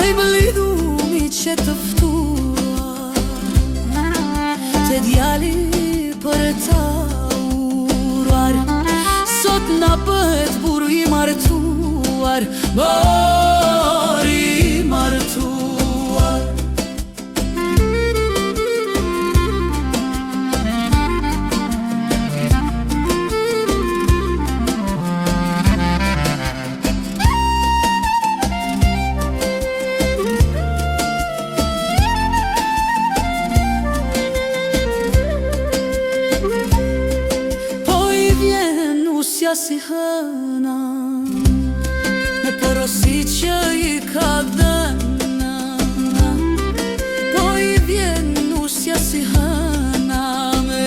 i blidhumi që tëftuar te djali për ta uruar. Sot na bëhet burr i martuar, burr i martuar. Si hëna me porosi që i ka dhëna, po i vjen usja si hëna me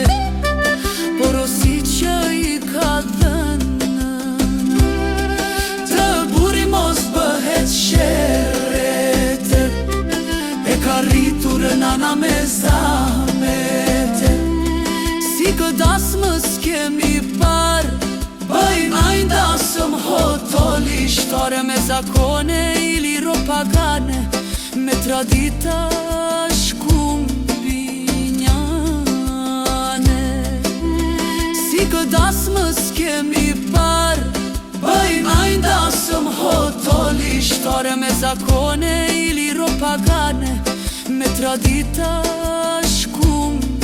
porosi që i ka dhëna. Të buri mos bëhet sherete, e ka rritur nana me zamete. Si këdas më s'kemi par, bëjmë ajndasëm hotoli shtore me zakone ili ropagane, me tradita shkumbinjane. Si këdas më s'kemi par, bëjmë ajndasëm hotoli shtore me zakone ili ropagane, me tradita shkumbinjane.